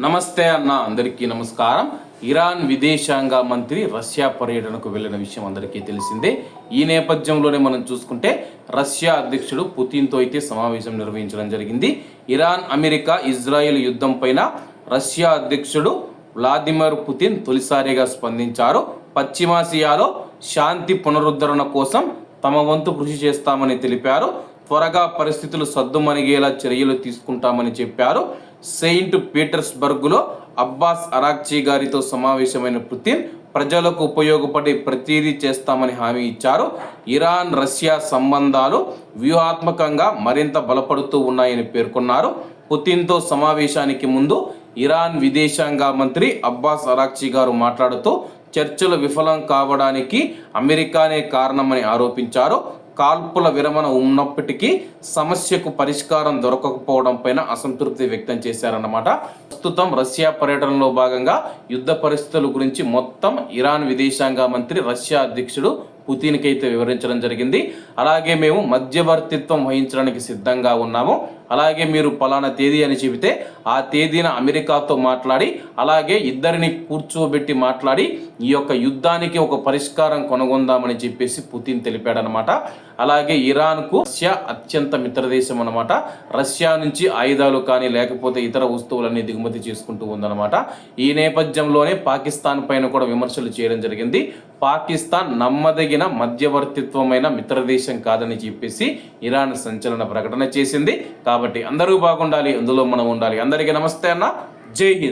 నమస్తే అన్న, అందరికీ నమస్కారం. ఇరాన్ విదేశాంగ మంత్రి రష్యా పర్యటనకు వెళ్ళిన విషయం అందరికీ తెలిసిందే. ఈ నేపథ్యంలోనే మనం చూసుకుంటే రష్యా అధ్యక్షుడు పుతిన్తో అయితే సమావేశం నిర్వహించడం జరిగింది. ఇరాన్, అమెరికా, ఇజ్రాయెల్ యుద్ధం పైన రష్యా అధ్యక్షుడు వ్లాదిమిర్ పుతిన్ తొలిసారిగా స్పందించారు. పశ్చిమాసియాలో శాంతి పునరుద్ధరణ కోసం తమ వంతు కృషి చేస్తామని తెలిపారు. త్వరగా పరిస్థితులు సద్దుమణిగేలా చర్యలు తీసుకుంటామని చెప్పారు. సెయింట్ పీటర్స్బర్గ్లో అబ్బాస్ అరాక్చీ గారితో సమావేశమైన పుతిన్ ప్రజలకు ఉపయోగపడే ప్రతిదీ చేస్తామని హామీ ఇచ్చారు. ఇరాన్ రష్యా సంబంధాలు వ్యూహాత్మకంగా మరింత బలపడుతూ ఉన్నాయని పేర్కొన్నారు. పుతిన్తో సమావేశానికి ముందు ఇరాన్ విదేశాంగ మంత్రి అబ్బాస్ అరాక్చీ గారు మాట్లాడుతూ చర్చలు విఫలం కావడానికి అమెరికానే కారణమని ఆరోపించారు. కాల్పుల విరమణ ఉన్నప్పటికీ సమస్యకు పరిష్కారం దొరకకపోవడం పైన అసంతృప్తి వ్యక్తం చేశారన్నమాట. ప్రస్తుతం రష్యా పర్యటనలో భాగంగా యుద్ధ పరిస్థితుల గురించి మొత్తం ఇరాన్ విదేశాంగ మంత్రి రష్యా అధ్యక్షుడు పుతిన్కి అయితే వివరించడం జరిగింది. అలాగే మేము మధ్యవర్తిత్వం వహించడానికి సిద్ధంగా ఉన్నాము. అలాగే మీరు పలానా తేదీ అని చెబితే ఆ తేదీన అమెరికాతో మాట్లాడి అలాగే ఇద్దరిని కూర్చోబెట్టి మాట్లాడి ఈ యొక్క యుద్ధానికి ఒక పరిష్కారం కనుగొందామని చెప్పేసి పుతిన్ తెలిపాడనమాట. అలాగే ఇరాన్కు రష్యా అత్యంత మిత్రదేశం అన్నమాట. రష్యా నుంచి ఆయుధాలు కానీ లేకపోతే ఇతర వస్తువులన్నీ దిగుమతి చేసుకుంటూ ఉందన్నమాట. ఈ నేపథ్యంలోనే పాకిస్తాన్ పైన కూడా విమర్శలు చేయడం జరిగింది. పాకిస్తాన్ నమ్మదగిన మధ్యవర్తిత్వమైన మిత్రదేశం కాదని చెప్పేసి ఇరాన్ సంచలన ప్రకటన చేసింది. కాబట్టి అందరూ బాగుండాలి, అందులో మనం ఉండాలి. అందరికీ నమస్తే అన్న, జై హింద్.